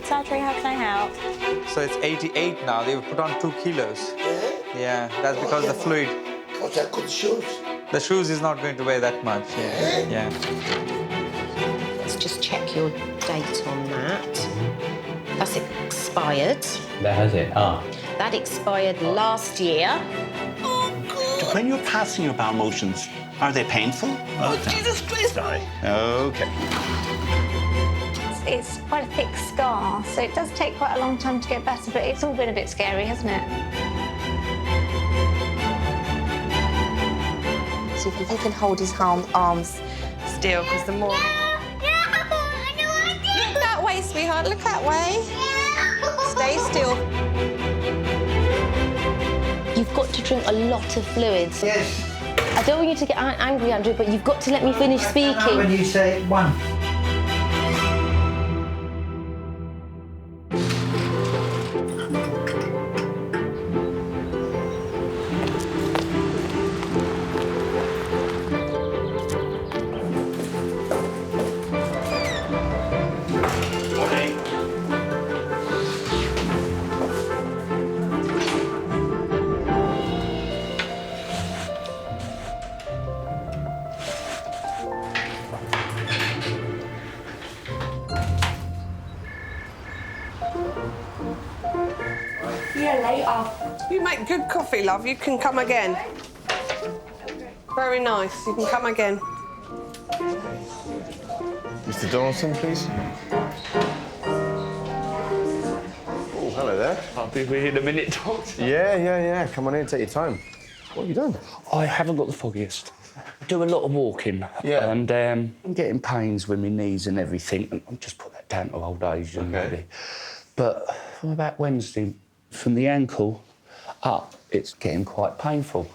Red Surgery, how can I help? So it's 88 now. They've put on 2 kilos. Yeah, that's because the fluid. Because they're good shoes. The shoes is not going to weigh that much. Yeah. Let's just check your date on that. That's expired. That has it? Ah. That expired last year. When you're passing your bowel motions, are they painful? Oh, Jesus Christ! Sorry. Okay. It's quite a thick scar, so it does take quite a long time to get better, but it's all been a bit scary, hasn't it? So if you can hold his arms still, because the more... Look that way, sweetheart, look that way. Stay still. You've got to drink a lot of fluids. Yes. I don't want you to get angry, Andrew, but you've got to let me finish speaking. When you say 1. You make good coffee, love. You can come again. Very nice. You can come again. Mr. Donaldson, please. Oh, hello there. I'll be in a minute, Doctor. Yeah. Come on in, take your time. What have you done? I haven't got the foggiest. I do a lot of walking. Yeah. And I'm getting pains with my knees and everything. And I'll just put that down to old age and maybe. But from about Wednesday, from the ankle up, it's getting quite painful.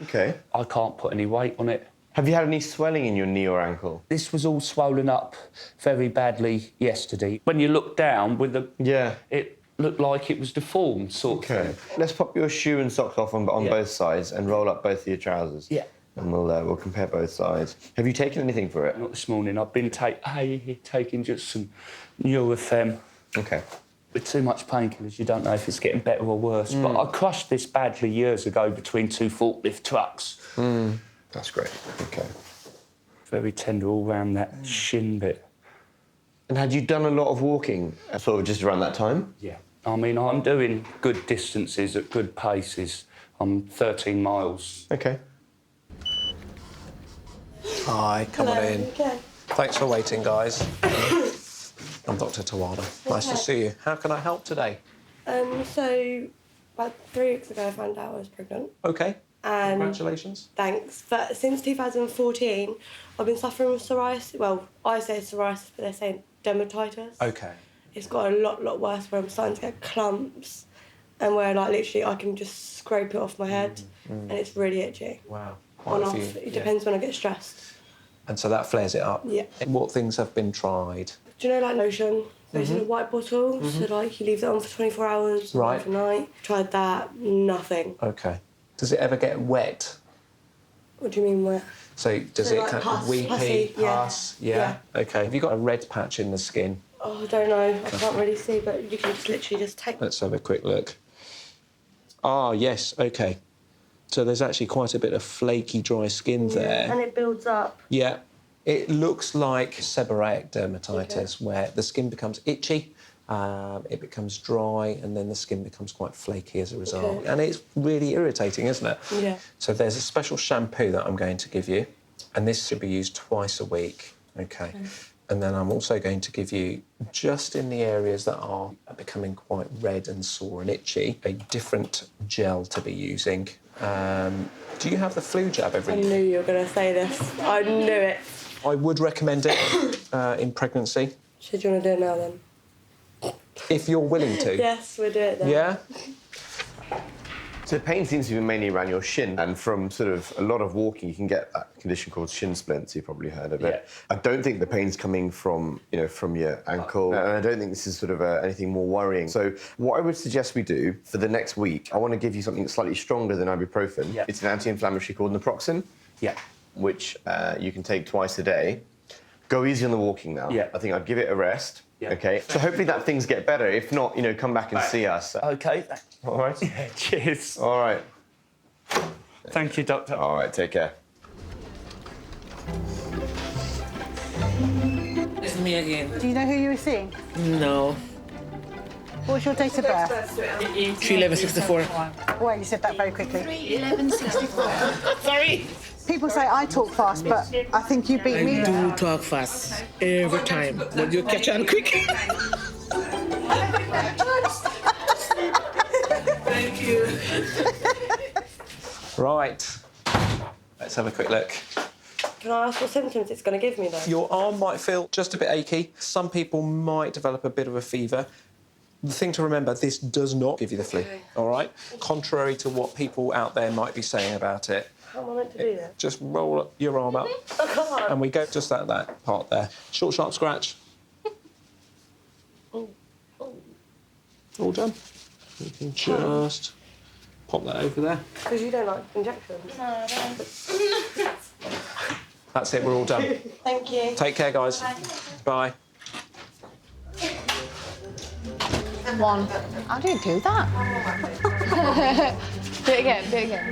Okay. I can't put any weight on it. Have you had any swelling in your knee or ankle? This was all swollen up very badly yesterday. When you look down with the... Yeah. It looked like it was deformed, sort of thing. Let's pop your shoe and socks off on both sides and roll up both of your trousers. Yeah. And we'll compare both sides. Have you taken anything for it? Not this morning. I've been taking just some Nurofen. Okay. With too much painkillers, you don't know if it's getting better or worse. But I crushed this badly years ago between 2 forklift trucks. That's great. Okay. Very tender all round that shin bit. And had you done a lot of walking sort of just around that time? Yeah. I mean, I'm doing good distances at good paces. I'm 13 miles. Okay. Hi, come on in. Okay. Thanks for waiting, guys. I'm Dr. Tawada. Nice to see you. How can I help today? So, about 3 weeks ago, I found out I was pregnant. OK. And Congratulations. Thanks. But since 2014, I've been suffering with psoriasis. Well, I say psoriasis, but they're saying dermatitis. OK. It's got a lot worse where I'm starting to get clumps and where, like, literally I can just scrape it off my head and it's really itchy. Wow. On off. It depends when I get stressed. And so that flares it up? Yeah. What things have been tried? Do you know, like, lotion? It's in a white bottle, so, like, you leave it on for 24 hours Right. overnight. Tried that, nothing. OK. Does it ever get wet? What do you mean wet? So does So, it like, kind pus, of weepy, pussy, yeah. pus? Yeah. OK. Have you got a red patch in the skin? Oh, I don't know. I can't really see, but you can just literally just take... Let's have a quick look. Ah, yes, OK. So there's actually quite a bit of flaky, dry skin there. And it builds up. Yeah. It looks like seborrheic dermatitis, where the skin becomes itchy, it becomes dry, and then the skin becomes quite flaky as a result. Okay. And it's really irritating, isn't it? Yeah. So there's a special shampoo that I'm going to give you, and this should be used twice a week, OK? And then I'm also going to give you, just in the areas that are becoming quite red and sore and itchy, a different gel to be using. Do you have the flu jab every I knew you were going to say this. I knew it. I would recommend it in pregnancy. So do you want to do it now, then? If you're willing to. Yes, we'll do it then. Yeah? So the pain seems to be mainly around your shin, and from sort of a lot of walking, you can get that condition called shin splints. You've probably heard of it. Yeah. I don't think the pain's coming from, from your ankle, and I don't think this is sort of anything more worrying. So what I would suggest we do for the next week, I want to give you something slightly stronger than ibuprofen. Yeah. It's an anti-inflammatory called naproxen. Yeah. Which you can take twice a day. Go easy on the walking now. Yeah. I think I'd give it a rest. Yeah. Okay. So hopefully that things get better. If not, you know, come back and see us. Okay. All right. Cheers. All right. Thank you, Doctor. All right. Take care. It's me again. Do you know who you were seeing? No. What's your date of birth? 3/11/64. Well, you said that very quickly. 3/11/64. Sorry. People say I talk fast, but I think you beat me. I do talk fast every time, but you catch on quick. Thank you. Right. Let's have a quick look. Can I ask what symptoms it's going to give me, though? Your arm might feel just a bit achy. Some people might develop a bit of a fever. The thing to remember, this does not give you the flu, all right? Contrary to what people out there might be saying about it. How am I meant to do that? Just roll your arm up, and we go just at that part there. Short, sharp scratch. All done. You can just pop that over there. Because you don't like injections. No, I don't. That's it, we're all done. Thank you. Take care, guys. Bye. One. How do you do that? Do it again, do it again.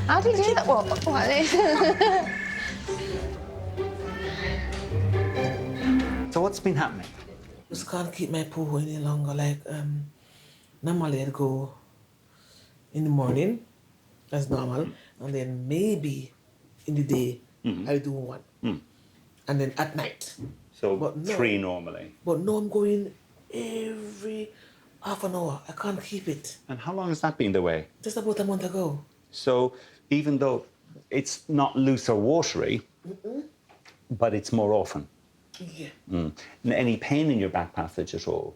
How do you do that? What? Like this? So what's been happening? Just can't keep my poo any longer. Like, normally I'd go in the morning, that's normal, and then maybe in the day I do one, and then at night. So But no. 3 normally. But now I'm going every half an hour. I can't keep it. And how long has that been the way? Just about a month ago. So even though it's not loose or watery, but it's more often. Yeah. And any pain in your back passage at all?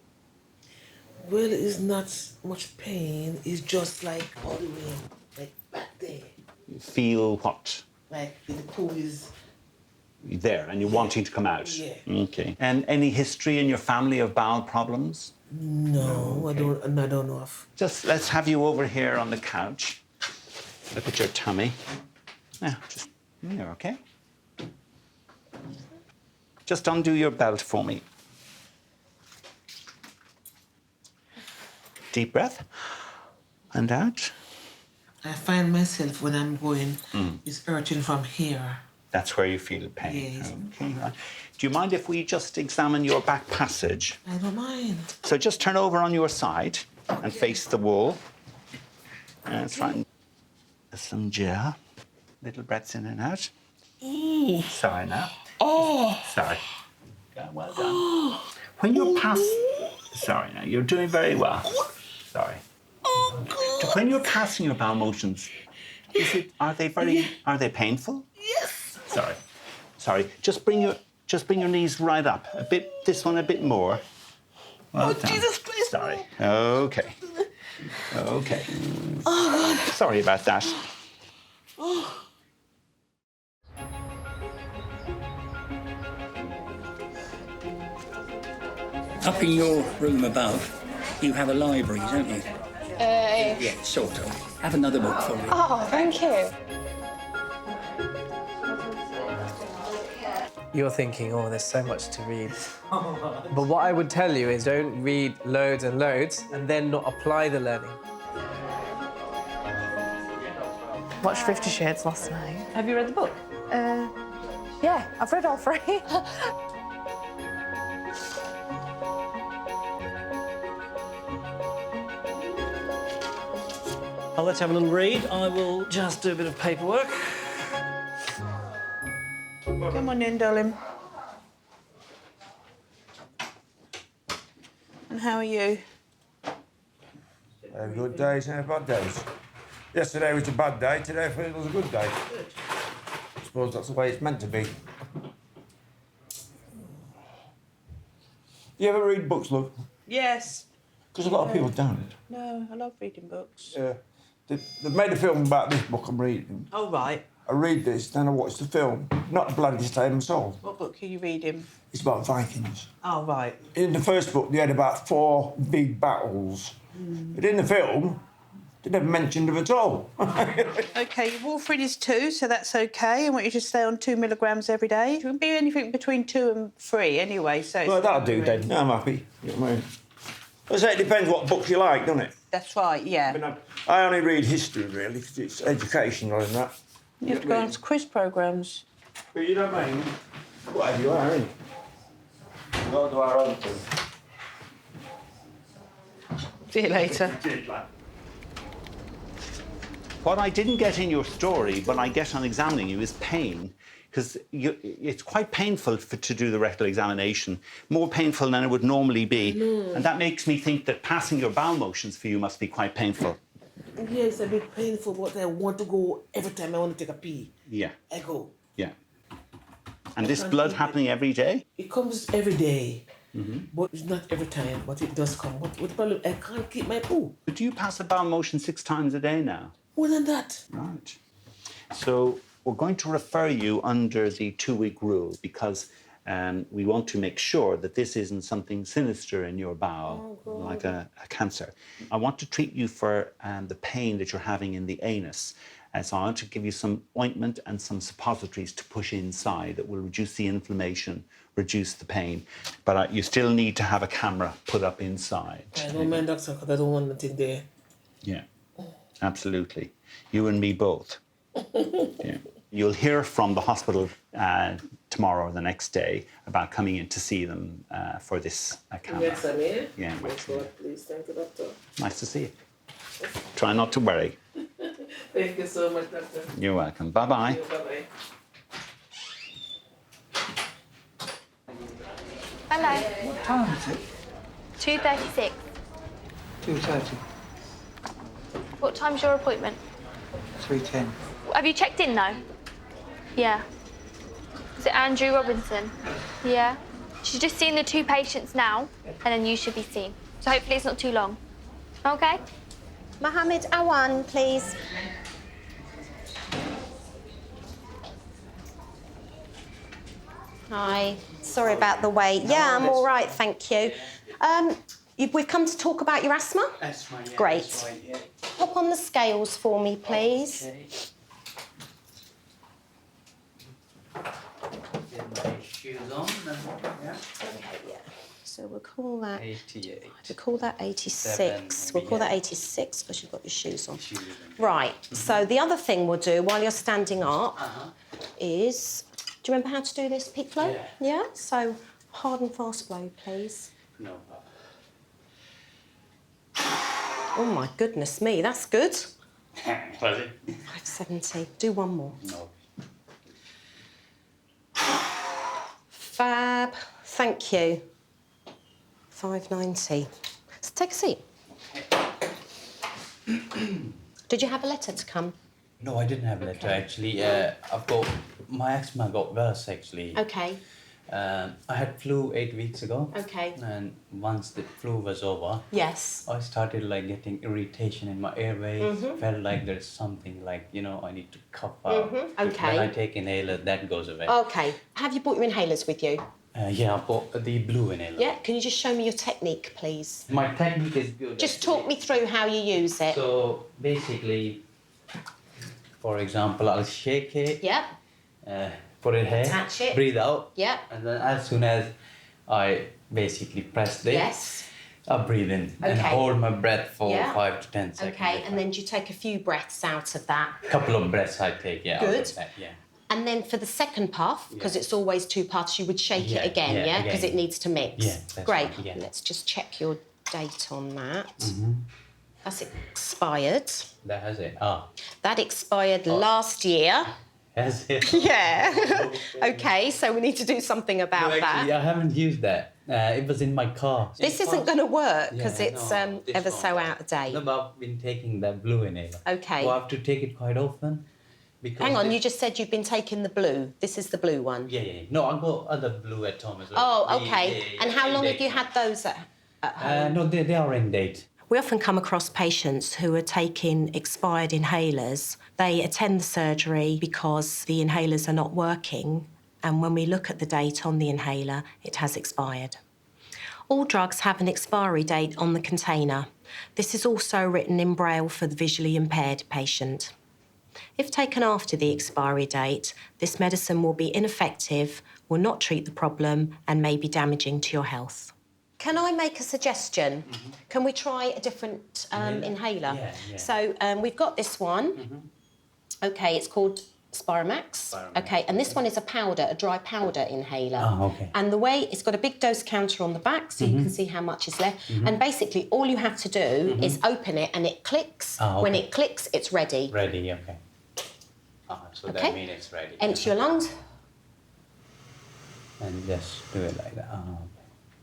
Well, it's not much pain. It's just like all the way, like back there. You feel what? Like the poo is. There, and you're wanting to come out? Yeah. Okay. And any history in your family of bowel problems? No, okay. I don't know of. Just let's have you over here on the couch. Look at your tummy. Yeah, just there, okay? Just undo your belt for me. Deep breath. And out. I find myself when I'm going, it's hurting from here. That's where you feel pain. Yes. Okay. Right. Do you mind if we just examine your back passage? I don't mind. So just turn over on your side and face the wall. That's right. Some gel. Little breaths in and out. Ooh. Sorry now. Oh. Sorry. Okay, well done. When you're past... Sorry now, you're doing very well. Sorry. Oh, God. When you're passing your bowel motions, are they painful? Yes. Sorry. Just bring your knees right up. A bit. This one a bit more. Well done. Jesus Christ. Sorry. Okay. Oh, God. Sorry about that. Oh. Up in your room above, you have a library, don't you? Yeah, sort of. Have another book for you. Oh, thank you. You're thinking, oh, there's so much to read. But what I would tell you is don't read loads and loads and then not apply the learning. Watched 50 Shades last night. Have you read the book? Yeah, I've read all 3. Well, let's have a little read. I will just do a bit of paperwork. Come on in, darling. And how are you? Good days and bad days. Yesterday was a bad day, today I feel it was a good day. I suppose that's the way it's meant to be. You ever read books, love? Yes. Because a lot of people don't. No, I love reading books. Yeah. They've made a film about this book I'm reading. Oh, right. I read this, then I watch the film. Not bloody same soul. What book are you reading? It's about Vikings. Oh, right. In the first book, they had about 4 big battles. But in the film, They never mentioned them at all. OK, your warfarin is 2, so that's OK. I want you to stay on 2 milligrams every day. It can be anything between 2 and 3 anyway, so... Well, that'll do then. I'm happy. You know what I mean? I say it depends what books you like, doesn't it? That's right, yeah. I mean, I only read history, really, because it's educational and that. You have to go on to quiz programmes. But you don't mind whatever you are, innit? We've got to do our own thing. See you later. What I didn't get in your story, but I get on examining you, is pain. Because it's quite painful to do the rectal examination, more painful than it would normally be. No. And that makes me think that passing your bowel motions for you must be quite painful. Yeah, it's a bit painful, but I want to go every time I want to take a pee. Yeah. I go. Yeah. And this blood happening every day? It comes every day. But it's not every time, but it does come. But the problem, I can't keep my poo. But do you pass a bowel motion 6 times a day now? More than that. Right. So we're going to refer you under the 2-week rule because we want to make sure that this isn't something sinister in your bowel, like a cancer. I want to treat you for the pain that you're having in the anus. So I want to give you some ointment and some suppositories to push inside that will reduce the inflammation, reduce the pain. But you still need to have a camera put up inside. I don't mind, doctor, because I don't want nothing there. Yeah, absolutely. You and me both. Yeah. You'll hear from the hospital tomorrow or the next day about coming in to see them for this camera. Yes, I'm here. Yeah. Yes, God, please. Thank you, doctor. Nice to see you. Try not to worry. Thank you so much, doctor. You're welcome. Bye-bye. Bye-bye. Hello. What time is it? 2:36. 2:30. What time's your appointment? 3:10. Have you checked in, though? Yeah. Is it Andrew Robinson? Yeah. She's just seen the 2 patients now, and then you should be seen. So hopefully it's not too long. OK? Mohammed Awan, please. Hi. Sorry about the wait. Yeah, I'm all right, thank you. We've come to talk about your asthma? Asthma, yeah. Great. That's right, yeah. Pop on the scales for me, please. Okay. Get my shoes on. Yeah. Okay, yeah. So we'll call that... 88. We'll call that 86. 7, We'll call that 86 because you've got your shoes on. Right. So the other thing we'll do while you're standing up is... Do you remember how to do this, peak flow? Yeah. Yeah? So hard and fast flow, please. No. Oh, my goodness me. That's good. Was it? 570. Do one more. No. Fab. Thank you. 590. So take a seat. Did you have a letter to come? No, I didn't have a letter, actually. My asthma got worse, actually. Okay. I had flu 8 weeks ago. Okay. And once the flu was over, Yes. I started like getting irritation in my airways. Felt like there's something like, I need to cough up. Okay. When I take inhaler, that goes away. Okay. Have you brought your inhalers with you? Yeah, I bought the blue inhaler. Yeah. Can you just show me your technique, please? My technique is good. Just talk me through how you use it. So basically, for example, I'll shake it. Yeah. Put it here. Attach it. Breathe out. Yeah. And then as soon as I basically press this, Yes. I breathe in and Okay. hold my breath for Yeah. 5 to 10 seconds. Okay. And then do you take a few breaths out of that? A couple of breaths I take, yeah. Good. Out of that, yeah. And then for the second puff, because it's always 2 puffs, you would shake Yeah, it again, yeah, yeah? Because again. it needs to mix. Yeah, that's Great. right, yeah. Let's just check your date on that. Mm-hmm. That's expired. That has it. Ah, That expired last year. has it. Yeah. Okay, so we need to do something about No, actually, that. I haven't used that. It was in my car. This isn't going to work because Yeah, it's no, this ever one. so out of date. No, but I've been taking that blue inhaler. Okay. So I have to take it quite often. Because Hang on, this- you just said you've been taking the blue. This is the blue one. Yeah. No, I got other blue at home as well. Oh, The- okay. yeah, And how long in have you date. had those at home? No, they are in date. We often come across patients who are taking expired inhalers. They attend the surgery because the inhalers are not working, and when we look at the date on the inhaler, it has expired. All drugs have an expiry date on the container, This is also written in Braille for the visually impaired patient. If taken after the expiry date, this medicine will be ineffective, will not treat the problem, and may be damaging to your health. Can I make a suggestion? Can we try a different inhaler? So we've got this one. OK, it's called Spiromax. OK, and this one is a powder, a dry powder inhaler. And the way it's got a big dose counter on the back, so you can see how much is left. And basically, all you have to do is open it, and it clicks. When it clicks, it's ready. Ready, OK. So that means it's ready. Empty your lungs. And just do it like that.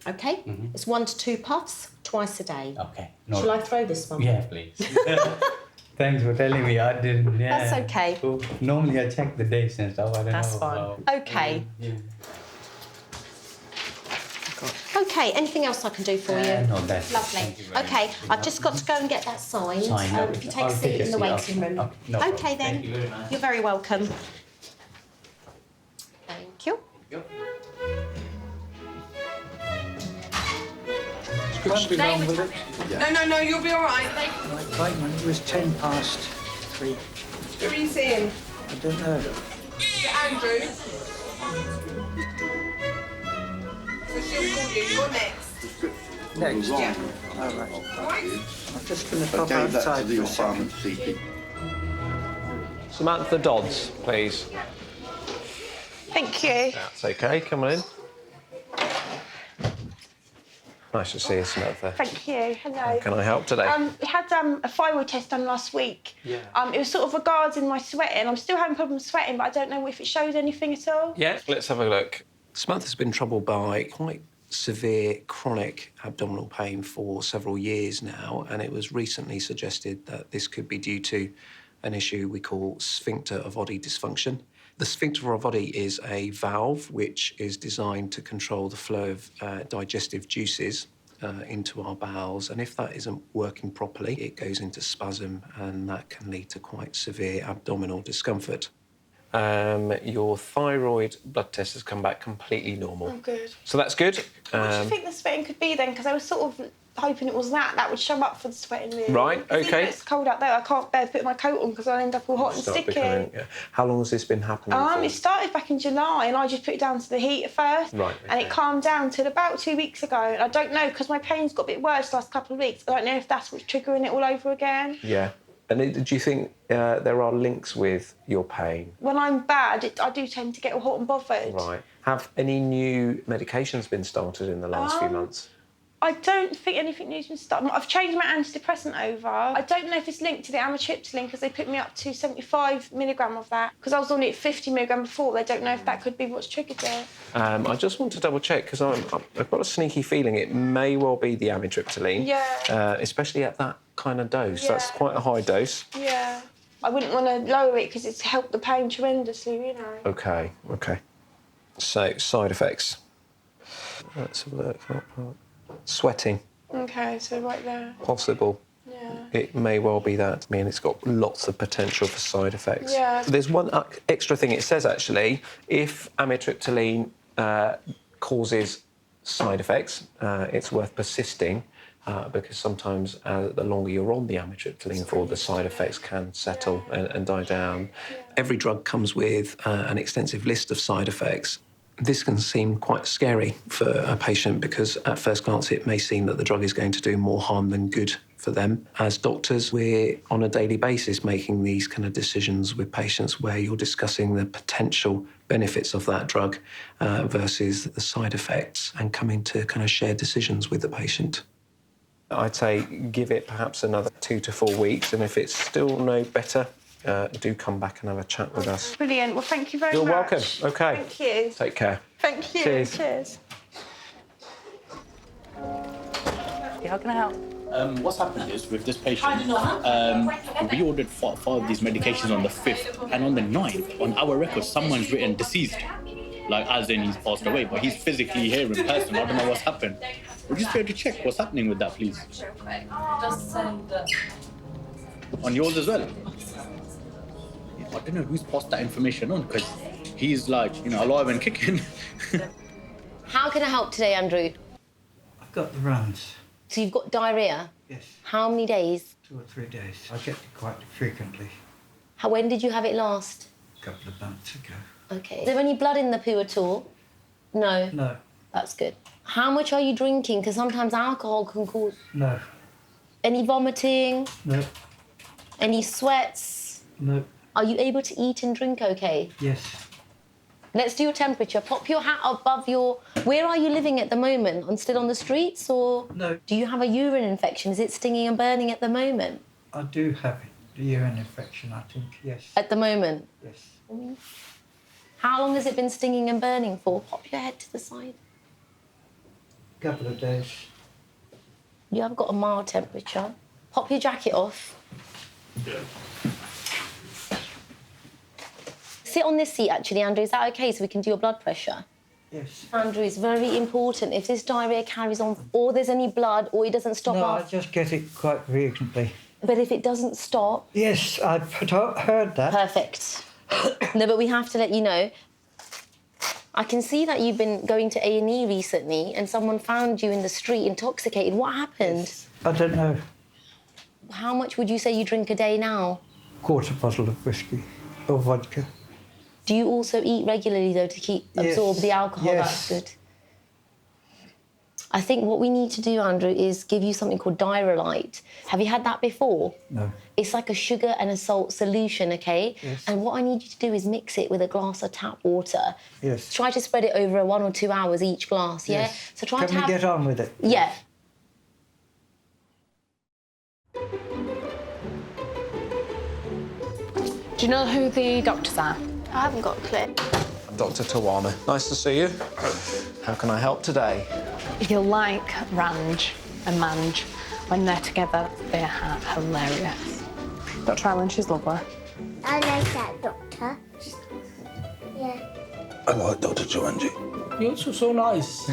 OK, it's 1 to 2 puffs twice a day. OK. Shall I throw this one? Yeah, please. Thanks for telling me. I didn't. Yeah. That's OK. So normally I check the dates and stuff. I don't know. That's fine. OK. OK, anything else I can do for you? No, that's lovely. OK, I've just got to go and get that signed. If you take a seat in the waiting room. OK, then. Thank you very much. You're very welcome. Thank you. No, you'll be all right. Right, man, it was 3:10. Who are you seeing? I don't know. Andrew. So she'll call you. You're next. Next? Yeah. All right. All right. I'm just going to pop outside for a second. Samantha Dodds, please. Thank you. That's OK. Come on in. Nice to see you, Samantha. Thank you. Hello. How can I help today? We had a thyroid test done last week. Yeah. It was sort of regarding my sweating. I'm still having problems sweating, but I don't know if it shows anything at all. Yeah, let's have a look. Samantha's been troubled by quite severe chronic abdominal pain for several years now, and it was recently suggested that this could be due to an issue we call sphincter of Oddi dysfunction. The sphincter of Oddi is a valve which is designed to control the flow of digestive juices into our bowels, and if that isn't working properly, it goes into spasm, and that can lead to quite severe abdominal discomfort. Your thyroid blood test has come back completely normal. Oh, good. So that's good. What do you think the sweating could be then? Because I was sort of hoping it was that would show up for the sweating, really. Right, OK. It's cold out there. I can't bear to put my coat on because I'll end up all hot and sticky. How long has this been happening for? It started back in July, and I just put it down to the heat at first. Right, And it calmed down till about 2 weeks ago. And I don't know, because my pain's got a bit worse the last couple of weeks. I don't know if that's what's triggering it all over again. Yeah. And do you think there are links with your pain? When I'm bad, I do tend to get all hot and bothered. Right. Have any new medications been started in the last few months? I don't think anything new's been started. I've changed my antidepressant over. I don't know if it's linked to the amitriptyline because they put me up to 75 milligram of that. Because I was on it 50 milligram before. They don't know if that could be what's triggered it. I just want to double check because I've got a sneaky feeling it may well be the amitriptyline. Yeah. Especially at that kind of dose. That's quite a high dose. Yeah. I wouldn't want to lower it because it's helped the pain tremendously, you know. OK. So, side effects. Let's have a look. Sweating. OK, so right there. Possible. Yeah. It may well be that. I mean, it's got lots of potential for side effects. Yeah. There's one extra thing it says, actually. If amitriptyline causes side effects, it's worth persisting because sometimes the longer you're on the amitriptyline for, the side effects can settle and die down. Every drug comes with an extensive list of side effects. This can seem quite scary for a patient because at first glance it may seem that the drug is going to do more harm than good for them. As doctors, we're on a daily basis making these kind of decisions with patients where you're discussing the potential benefits of that drug versus the side effects and coming to kind of share decisions with the patient. I'd say give it perhaps another 2 to 4 weeks, and if it's still no better, do come back and have a chat with us. Brilliant. Well, thank you very much. You're welcome. OK. Thank you. Take care. Thank you. Cheers. How can I help? What's happened is with this patient, we ordered 5 of these medications on the 5th, and on the 9th, on our record, someone's written deceased. Like, as in he's passed away, but he's physically here in person. I don't know what's happened. Would you just be able to check what's happening with that, please? Just send On yours as well? I don't know who's passed that information on, because he's like, alive and kicking. How can I help today, Andrew? I've got the runs. So you've got diarrhoea? Yes. How many days? 2 or 3 days. I get it quite frequently. When did you have it last? A couple of months ago. Okay. Is there any blood in the poo at all? No. No. That's good. How much are you drinking? Because sometimes alcohol can cause... No. Any vomiting? No. Any sweats? No. Are you able to eat and drink okay? Yes. Let's do your temperature. Pop your hat above your... Where are you living at the moment? Still on the streets or...? No. Do you have a urine infection? Is it stinging and burning at the moment? I do have a urine infection, I think, yes. At the moment? Yes. How long has it been stinging and burning for? Pop your head to the side. Couple of days. You have got a mild temperature. Pop your jacket off. Yeah. Sit on this seat, actually, Andrew. Is that OK, so we can do your blood pressure? Yes. Andrew, it's very important. If this diarrhoea carries on, or there's any blood, or it doesn't stop No, off... I just get it quite frequently. But if it doesn't stop... Yes, I've heard that. Perfect. No, but we have to let you know. I can see that you've been going to A&E recently and someone found you in the street intoxicated. What happened? I don't know. How much would you say you drink a day now? Quarter bottle of whiskey or vodka. Do you also eat regularly, though, to absorb the alcohol? Yes. That's good. I think what we need to do, Andrew, is give you something called Diarrhelite. Have you had that before? No. It's like a sugar and a salt solution, OK? Yes. And what I need you to do is mix it with a glass of tap water. Yes. Try to spread it over 1 or 2 hours each glass, yeah? Yes. So try Can to we have... get on with it? Yeah. Do you know who the doctors are? I haven't got a clue. I'm Dr. Tawana. Nice to see you. How can I help today? You'll like Ranj and Manj. When they're together, they are hilarious. Dr. Allen, she's lovely. I like that doctor. Yeah. I like Dr. Joanji. You're also so nice.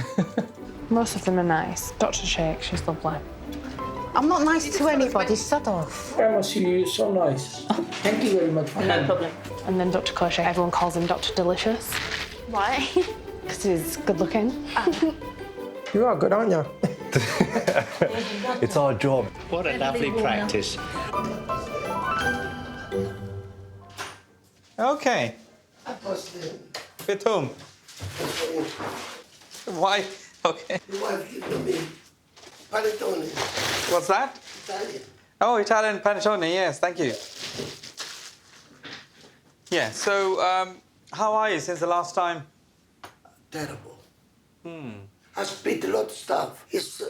Most of them are nice. Dr. Sheikh, she's lovely. I'm not nice to anybody, shut off. Grandma, you're so nice. Thank you very much. No problem. And then Dr. Kosher, everyone calls him Dr. Delicious. Why? Because he's good looking. You are good, aren't you? It's our job. What a lovely practice. Okay. With whom? Why? Okay. Your wife gave me panettone. What's that? Italian. Oh, Italian panettone, yes, thank you. Yeah, so how are you since the last time? Terrible. I spit a lot of stuff. It's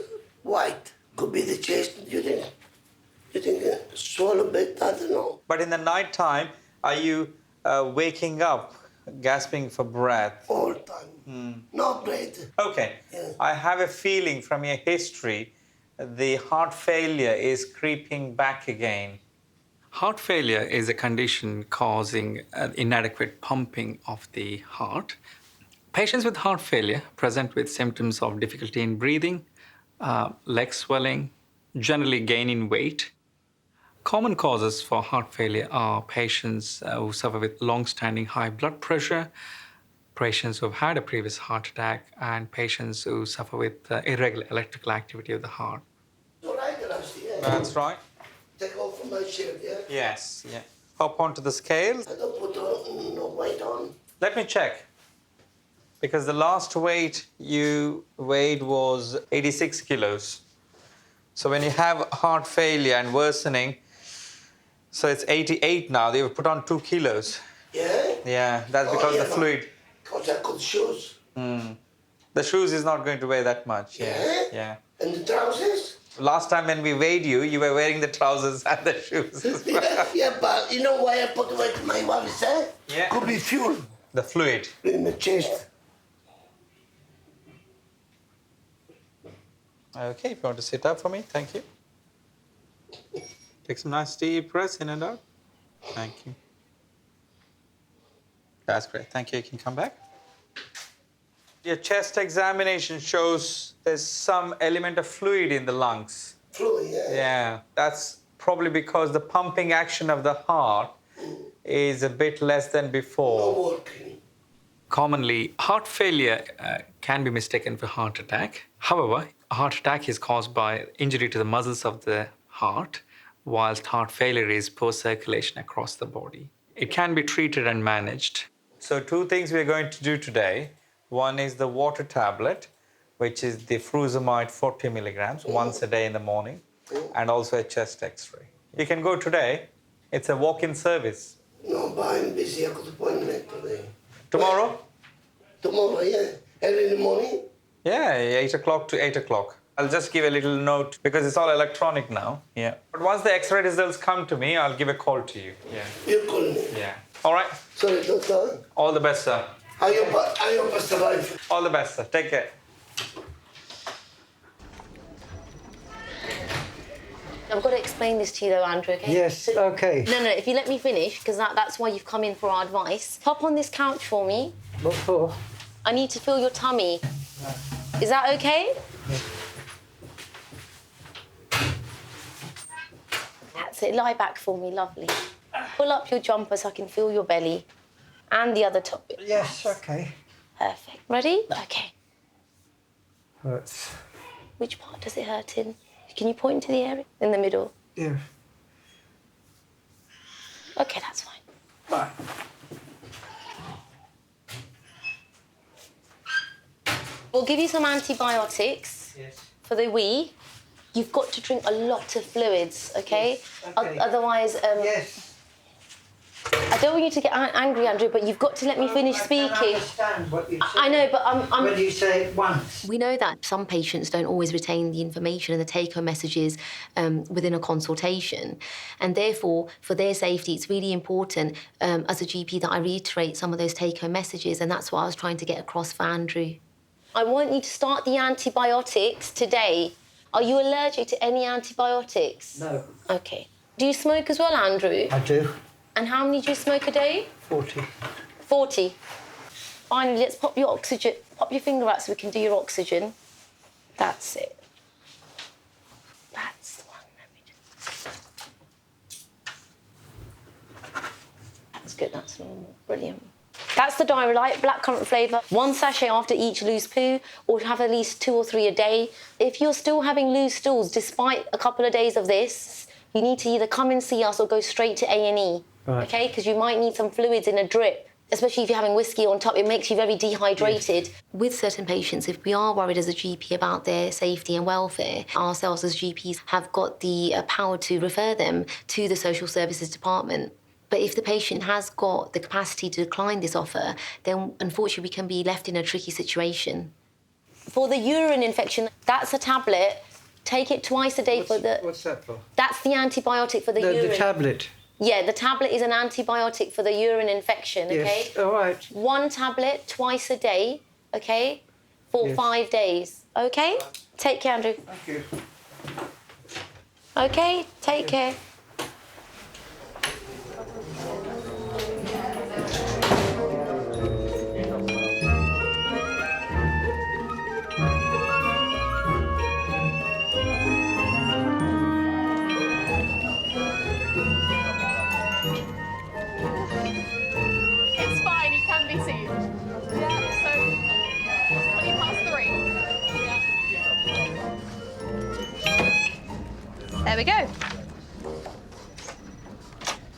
white. Could be the chest. You think swallow a bit? I don't know. But in the night time, are you waking up, gasping for breath? All the time. No breath. Okay. Yeah. I have a feeling from your history, the heart failure is creeping back again. Heart failure is a condition causing inadequate pumping of the heart. Patients with heart failure present with symptoms of difficulty in breathing, leg swelling, generally gain in weight. Common causes for heart failure are patients who suffer with long-standing high blood pressure, patients who have had a previous heart attack, and patients who suffer with irregular electrical activity of the heart. All right, last year. That's right. Take off from my shirt, yeah? Yes, yeah. Hop onto the scale. I don't put no weight on. Let me check. Because the last weight you weighed was 86 kilos. So when you have heart failure and worsening, so it's 88 now. They've put on 2 kilos. Yeah? Yeah, that's because of the fluid. Because I got shoes. The shoes is not going to weigh that much. Yeah. Yeah. And the trousers? Last time when we weighed you, you were wearing the trousers and the shoes. Yeah, but you know why I put away my wife said? Yeah. Could be fuel. The fluid. In the chest. Okay, if you want to sit up for me, thank you. Take some nice deep breaths in and out. Thank you. That's great. Thank you. You can come back. Your chest examination shows there's some element of fluid in the lungs. Fluid, yeah. Yeah, that's probably because the pumping action of the heart is a bit less than before. No working. Commonly, heart failure can be mistaken for heart attack. However, A heart attack is caused by injury to the muscles of the heart, whilst heart failure is poor circulation across the body. It can be treated and managed. So 2 things we're going to do today. One is the water tablet, which is the furosemide 40 milligrams once a day in the morning, and also a chest x-ray. You can go today. It's a walk-in service. No, but I'm busy. I got appointment today. Tomorrow? Tomorrow, yeah. Early in the morning? Yeah, 8 o'clock to 8 o'clock. I'll just give a little note because it's all electronic now. Yeah. But once the x-ray results come to me, I'll give a call to you. Yeah. You call me. Yeah. All right. Sorry, doctor. All the best, sir. I hope I survive. All the best, sir. Take care. I've got to explain this to you though, Andrew, okay? Yes, okay. No, if you let me finish, because that's why you've come in for our advice. Hop on this couch for me. What for? I need to feel your tummy. Is that okay? Yeah. That's it. Lie back for me, lovely. Pull up your jumper so I can feel your belly. And the other top bit. Yes, okay. Perfect. Ready? Okay. Hurts. Which part does it hurt in? Can you point to the area? In the middle? Yeah. Okay, that's fine. Bye. We'll give you some antibiotics for the wee. You've got to drink a lot of fluids, okay? Yes, okay. Otherwise, yes. I don't want you to get angry, Andrew, but you've got to let me finish speaking. I understand what you say. I know, but I'm... When you say it once. We know that some patients don't always retain the information and the take-home messages within a consultation. And therefore, for their safety, it's really important as a GP that I reiterate some of those take-home messages, and that's what I was trying to get across for Andrew. I want you to start the antibiotics today. Are you allergic to any antibiotics? No. OK. Do you smoke as well, Andrew? I do. And how many do you smoke a day? 40. 40. Finally, let's pop your oxygen. Pop your finger out so we can do your oxygen. That's it. That's the one. That's good, that's normal. Brilliant. That's the Diarrhea blackcurrant flavour. 1 sachet after each loose poo, or have at least 2 or 3 a day. If you're still having loose stools despite a couple of days of this, you need to either come and see us or go straight to A&E. Right. OK? Because you might need some fluids in a drip. Especially if you're having whiskey on top, it makes you very dehydrated. Yes. With certain patients, if we are worried as a GP about their safety and welfare, ourselves as GPs have got the power to refer them to the social services department. But if the patient has got the capacity to decline this offer, then unfortunately we can be left in a tricky situation. For the urine infection, that's a tablet. Take it twice a day for the... What's that for? That's the antibiotic for the urine. The tablet? Yeah, the tablet is an antibiotic for the urine infection, OK? Yes, all right. 1 tablet twice a day, OK? For 5 days, OK? Take care, Andrew. Thank you. OK, take care. It's fine, he can be seen. Yeah, so 20 past 3. Yeah. There we go.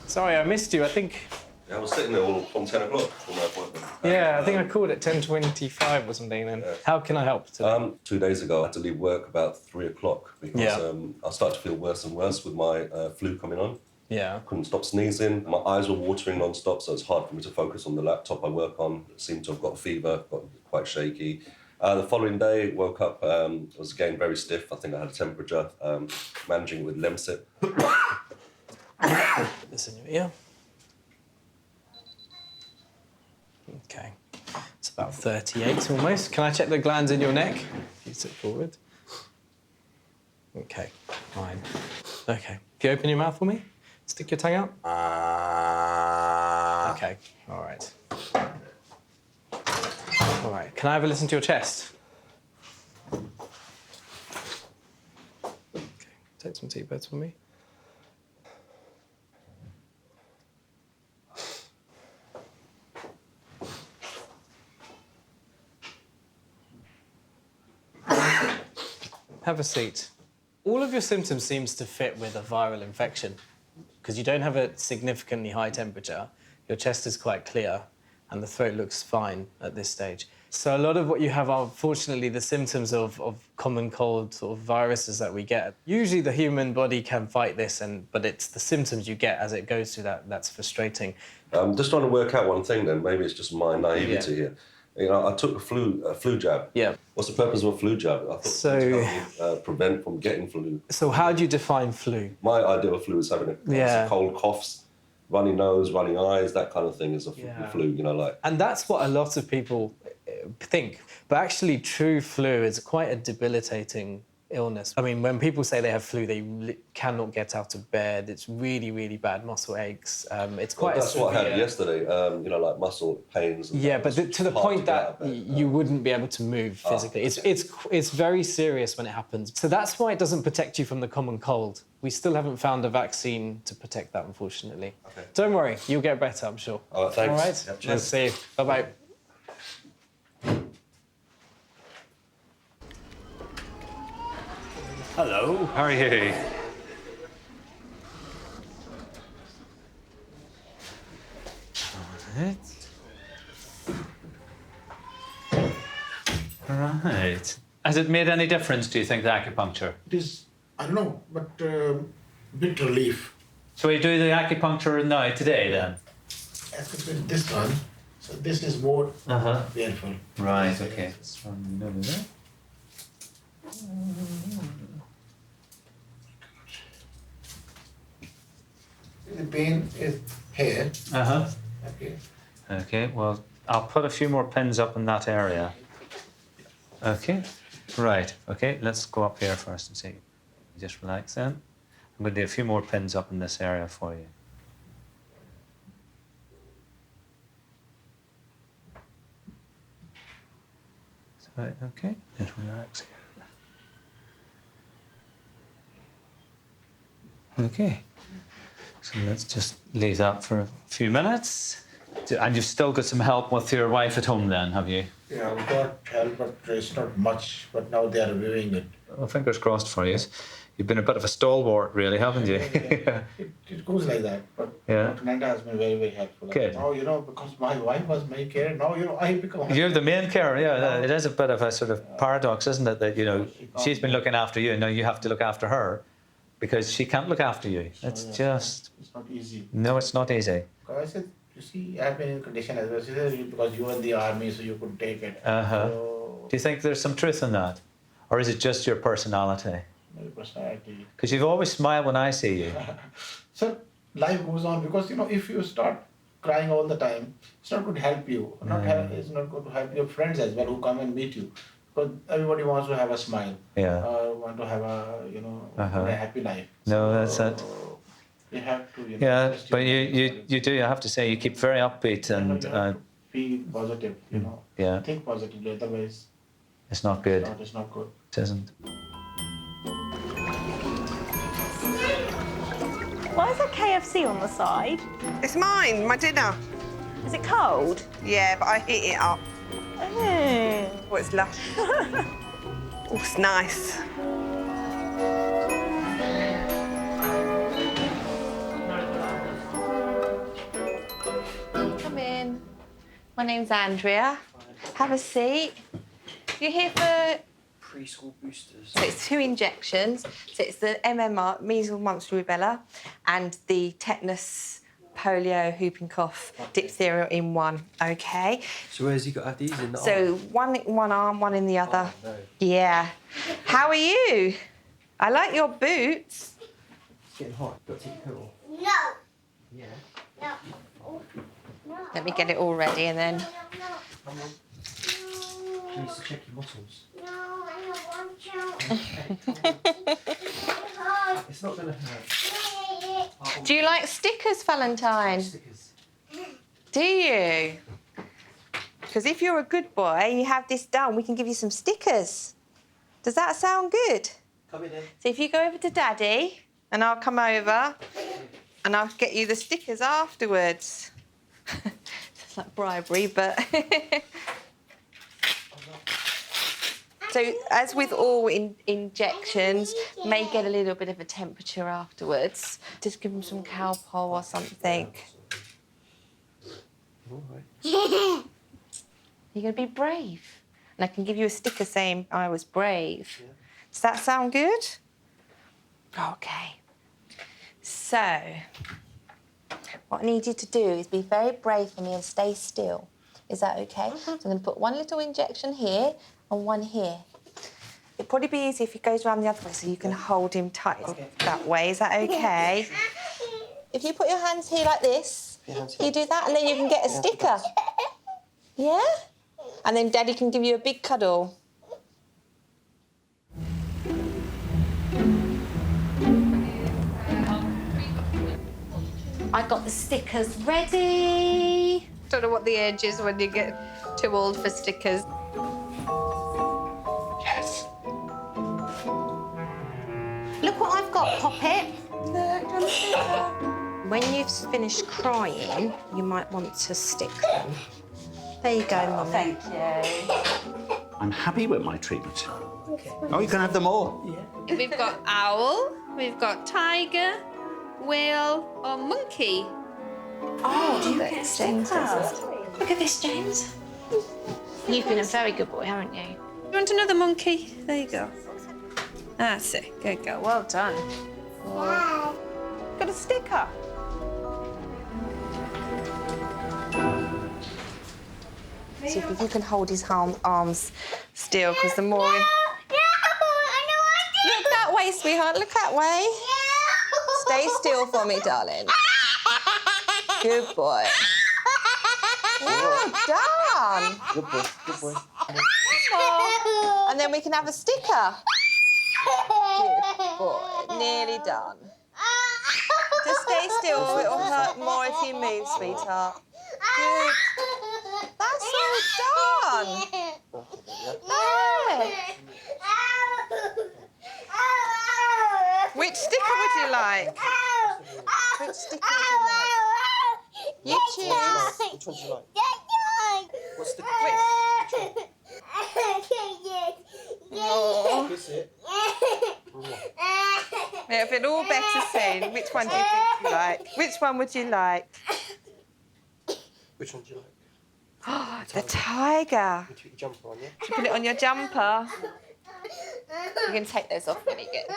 Sorry, I missed you. I think... Yeah, I was sitting there all from 10 o'clock for my appointment. Yeah, I think I called at 10:25 or something. And how can I help today? 2 days ago, I had to leave work about 3 o'clock because I started to feel worse and worse with my flu coming on. Yeah. Couldn't stop sneezing. My eyes were watering non-stop, so it's hard for me to focus on the laptop I work on. Seemed to have got a fever, got quite shaky. The following day, woke up, was again very stiff. I think I had a temperature, managing with Lemsip. This in your ear. OK. It's about 38 almost. Can I check the glands in your neck? If you sit forward. OK, fine. OK. Can you open your mouth for me? Stick your tongue out. OK, all right. All right, can I have a listen to your chest? OK, take some deep breaths for me. Have a seat. All of your symptoms seems to fit with a viral infection because you don't have a significantly high temperature, your chest is quite clear, and the throat looks fine at this stage. So a lot of what you have are, unfortunately, the symptoms of common cold sort of viruses that we get. Usually the human body can fight this, but it's the symptoms you get as it goes through that's frustrating. Just trying to work out one thing then, maybe it's just my naivety here. You know, I took a flu jab. Yeah. What's the purpose of a flu jab? I thought it would help me prevent from getting flu. So how do you define flu? My idea of flu is having a cold coughs, runny nose, runny eyes, that kind of thing is a flu, you know, like. And that's what a lot of people think. But actually, true flu is quite a debilitating illness. I mean, when people say they have flu, they cannot get out of bed. It's really, really bad, muscle aches. It's quite that's what I had yesterday, you know, like muscle pains. And yeah, but to the point that you wouldn't be able to move physically. Okay. It's very serious when it happens. So that's why it doesn't protect you from the common cold. We still haven't found a vaccine to protect that, unfortunately. Okay. Don't worry, you'll get better, I'm sure. All right, thanks. All right, Yep, cheers. nice to see you. Bye-bye. Hello, how are you? Right. Has it made any difference, do you think, the acupuncture? It is, I don't know, but bit relief. So we do the acupuncture now, today, then? As compared to this one, so this is more painful. Right, okay. Let's run the middle there. The pain is here. Okay. Okay, well, I'll put a few more pins up in that area. Okay, right. Okay, let's go up here first and see. Just relax then. I'm going to do a few more pins up in this area for you. Right, okay, just relax here. Okay, so let's just leave that for a few minutes. And you've still got some help with your wife at home then, have you? Yeah, we got help, but it's not much. But now they are reviewing it. Well, fingers crossed for you. You've been a bit of a stalwart, really, haven't you? It goes like that. But Yeah. Dr. Nanda has been very, very helpful. Good. Now, you know, because my wife was my carer, now, you know, I become... You're the main carer, yeah. It is a bit of a sort of paradox, isn't it? That, you know, she's been looking after you and now you have to look after her because she can't look after you. It's just... It's not easy. No, it's not easy. Because I said, you see, I have been in condition as well. She said, because you were in the army, so you could take it. Do you think there's some truth in that? Or is it just your personality? My personality. Because you've always smiled when I see you. So life goes on because, you know, if you start crying all the time, it's not going to help you. It's not going to help your friends as well who come and meet you. Because everybody wants to have a smile. Yeah. Want to have a, you know, a happy life. No, that's it. You have to, you know, Yeah, but you do, I have to say, you keep very upbeat and... Be positive, you know. Yeah. Think positively, otherwise... It's not good. It's not good. It isn't. Why is there KFC on the side? It's mine, my dinner. Is it cold? Yeah, but I heat it up. Oh, it's lush. Oh, it's nice. Come in. My name's Andrea. Have a seat. You're here for preschool boosters. So it's 2 injections. So it's the MMR, measles, mumps, rubella, and the tetanus, polio, whooping cough, diphtheria in one. Okay. So where's he got to have these in the So arm? one in one arm, one in the other. Oh, no. Yeah. How are you? I like your boots. It's getting hot. Got to take your coat off. No. Yeah. No. No. Let me get it all ready and then. She needs to check your muscles. No, I don't want to. It's not going to hurt. Do you like stickers, Valentine? Stickers. Do you? Because if you're a good boy and you have this done, we can give you some stickers. Does that sound good? Come in then. So if you go over to Daddy, and I'll come over, and I'll get you the stickers afterwards. It's like bribery, but... So, as with all injections, may get a little bit of a temperature afterwards. Just give them some Calpol or something. All right. You're going to be brave. And I can give you a sticker saying I was brave. Yeah. Does that sound good? OK. So, what I need you to do is be very brave for me and stay still. Is that OK? So I'm going to put one little injection here and one here. It'd probably be easy if he goes around the other way so you can hold him tight that way. Is that OK? If you put your hands here like this, you do that and then you can get a sticker. Yeah? And then Daddy can give you a big cuddle. I got the stickers ready. Don't know what the age is when you get too old for stickers. Yes. Look what I've got, Poppet. When you've finished crying, you might want to stick them. There you go, Mummy. Thank you. I'm happy with my treatment. Oh, you can have them all. Yeah. We've got owl, we've got tiger, whale, or monkey. Oh, do you get stickers? Look at this, James. You've been a very good boy, haven't you? You want another monkey? There you go. That's it. Good girl. Well done. Wow. Got a sticker. So if you can hold his arms still, because the more... No, look that way, sweetheart. Look that way. Stay still for me, darling. Good boy. Well done. Good boy, good boy. Oh. And then we can have a sticker. Good boy. Nearly done. Just stay still, or it'll hurt more if you move, sweetheart. Good. That's all done. There. Which sticker would you like? Which sticker would you like? You choose. Which one do you like? What's the which? Oh. Kiss it. It'll feel all better soon. Which one do you think you like? Which one would you like? Which one do you like? Oh, the tiger. You put your jumper on, yeah? Should you put it on your jumper? You can take those off when you get them.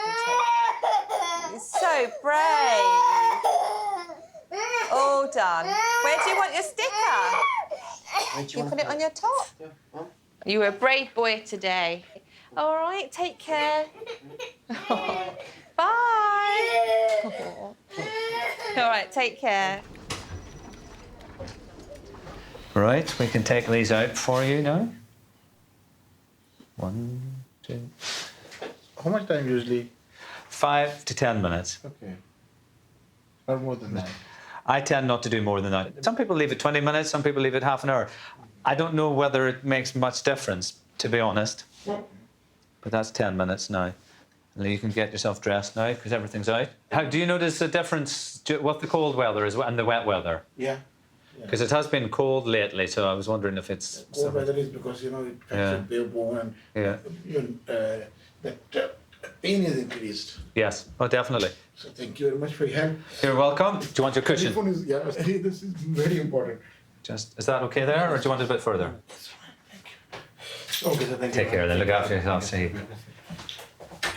You're so brave. All done. Where do you want your sticker? You put it on your top. Yeah. You were a brave boy today. All right, take care. Bye. All right, take care. Right, we can take these out for you now. 1, 2. How much time usually? 5 to 10 minutes. Okay. Or more than that. I tend not to do more than that. Some people leave it 20 minutes, some people leave it half an hour. I don't know whether it makes much difference, to be honest. But that's 10 minutes now. And you can get yourself dressed now because everything's out. How do you notice the difference with the cold weather and the wet weather? Yeah. Because it has been cold lately, so I was wondering if it's... Cold weather is because, it affects your bone and even that pain is increased. Yes, oh, definitely. So thank you very much for your help. You're welcome. Do you want your cushion? This one is, this is very important. Is that okay there, or do you want it a bit further? That's fine, thank you. Okay, so thank you. Take care then, look after yourself, see.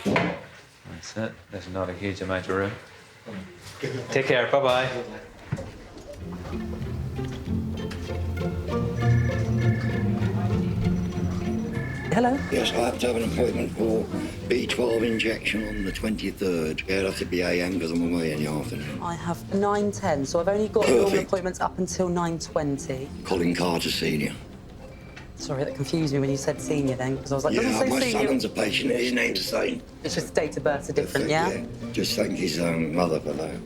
That's it, there's not a huge amount of room. Take care, bye-bye. Hello? Yes, I have to have an appointment for B12 injection on the 23rd. Yeah, it'll have to be AM because I'm away in the afternoon. I have 9:10, so I've only got normal appointments up until 9:20. Colin Carter Senior. Sorry, that confused me when you said senior then, because I was like, Yeah, doesn't my say senior. son's a patient, his name's the same. It's just date of births are different, yeah? Just thank his mother for that.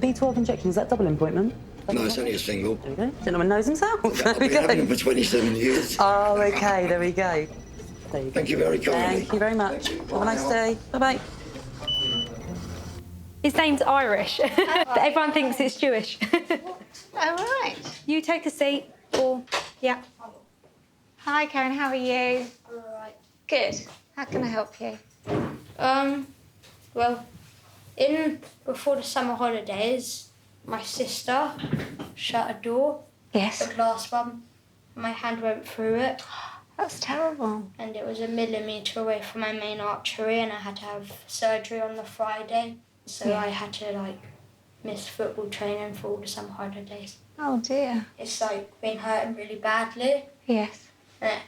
B12 injection, is that double appointment? No, it's only a single. There we go. Gentleman knows himself. I've been having him for 27 years. Oh, OK, there we go. There you go. Thank you very kindly. Thank you very much. Have a nice day. Bye-bye. His name's Irish, but everyone thinks it's Jewish. All right. You take a seat, or... Yeah. Hi, Karen, how are you? All right. Good. How can I help you? Well, before the summer holidays, my sister shut a door. Yes. The glass one. My hand went through it. That's terrible. And it was 1 millimetre away from my main artery, and I had to have surgery on the Friday. So Yeah. I had to miss football training for all the summer holidays. Oh dear. It's been hurting really badly. Yes. And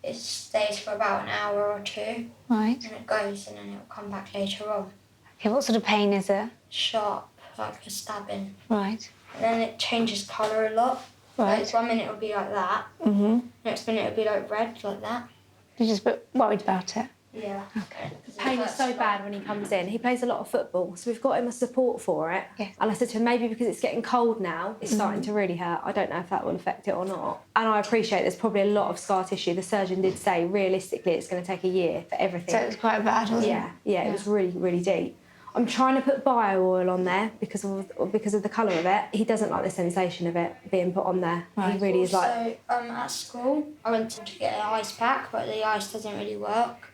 it stays for about an hour or two. Right. And it goes, and then it'll come back later on. Okay, what sort of pain is it? Sharp, like a stabbing. Right. And then it changes colour a lot. Right. 1 minute it'll be like that. Mm-hmm. Next minute it'll be red, like that. You're just a bit worried about it? Yeah. Okay. The pain is so bad when he comes in. He plays a lot of football, so we've got him a support for it. Yes. And I said to him, maybe because it's getting cold now, it's starting to really hurt. I don't know if that will affect it or not. And I appreciate there's probably a lot of scar tissue. The surgeon did say, realistically, it's going to take a year for everything. So it was quite bad, wasn't it? Yeah, it was really, really deep. I'm trying to put bio oil on there because of the colour of it. He doesn't like the sensation of it being put on there. Right. He really is like... At school, I went to get an ice pack, but the ice doesn't really work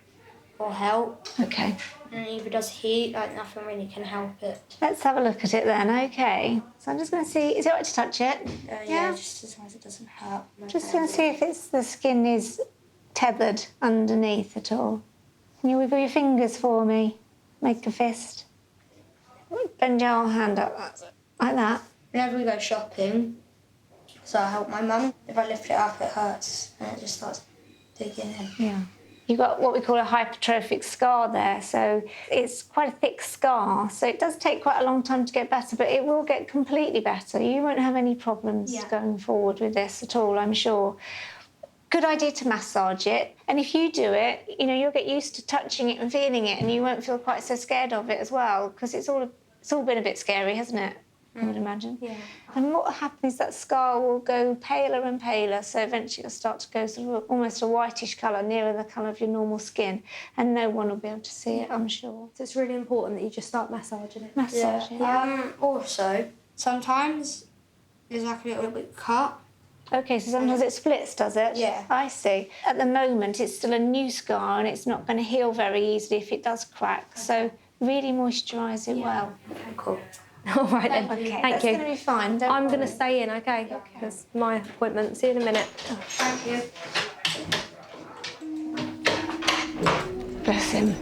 or help. Okay. And it either does heat, nothing really can help it. Let's have a look at it then, okay. So I'm just going to see, is it all right to touch it? Yeah, just as long as it doesn't hurt. Just going to see if the skin is tethered underneath at all. Can you wiggle your fingers for me? Make a fist. Bend your hand up, like that. Whenever we go shopping, so I help my mum. If I lift it up, it hurts, and it just starts digging in. Yeah. You've got what we call a hypertrophic scar there, so it's quite a thick scar, so it does take quite a long time to get better, but it will get completely better. You won't have any problems going forward with this at all, I'm sure. Good idea to massage it, and if you do it, you'll get used to touching it and feeling it, and you won't feel quite so scared of it as well, because it's all been a bit scary, hasn't it? I would imagine. Yeah. And what will happen is that scar will go paler and paler, so eventually it'll start to go sort of almost a whitish colour, nearer the colour of your normal skin, and no one will be able to see it, I'm sure. So it's really important that you just start massaging it. Massage it. Also, sometimes there's a little bit cut. Okay, so sometimes it splits, does it? Yeah. I see. At the moment, it's still a new scar and it's not going to heal very easily if it does crack. So really moisturise it well. Okay, cool. All right then. Okay, Thank that's you. going to be fine. I'm going to stay in, okay? Because my appointment. See you in a minute. Thank you. Bless him.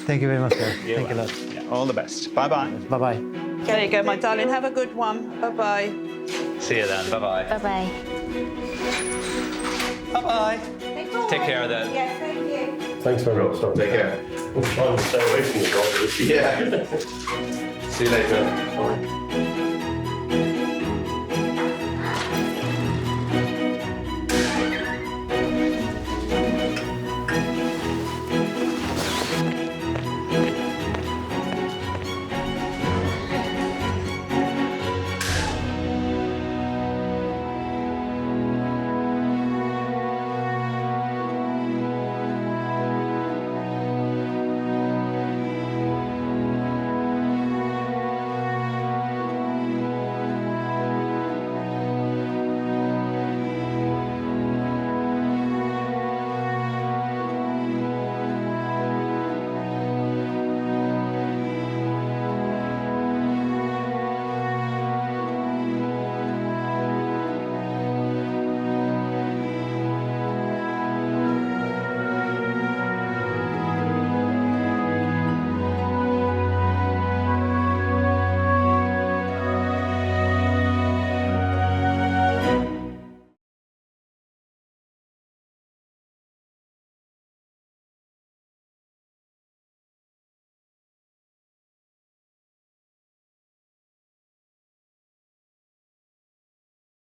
Thank you very much, sir. Thank you a lot. Yeah, all the best. Bye-bye. Bye-bye. There you go, my darling. Have a good one. Bye-bye. See you then. Bye-bye. Bye-bye. Bye-bye. Take care then. Yes, thank you. Thanks very much. Take care. I'm trying to stay away from you, obviously. Yeah. See you later. Bye.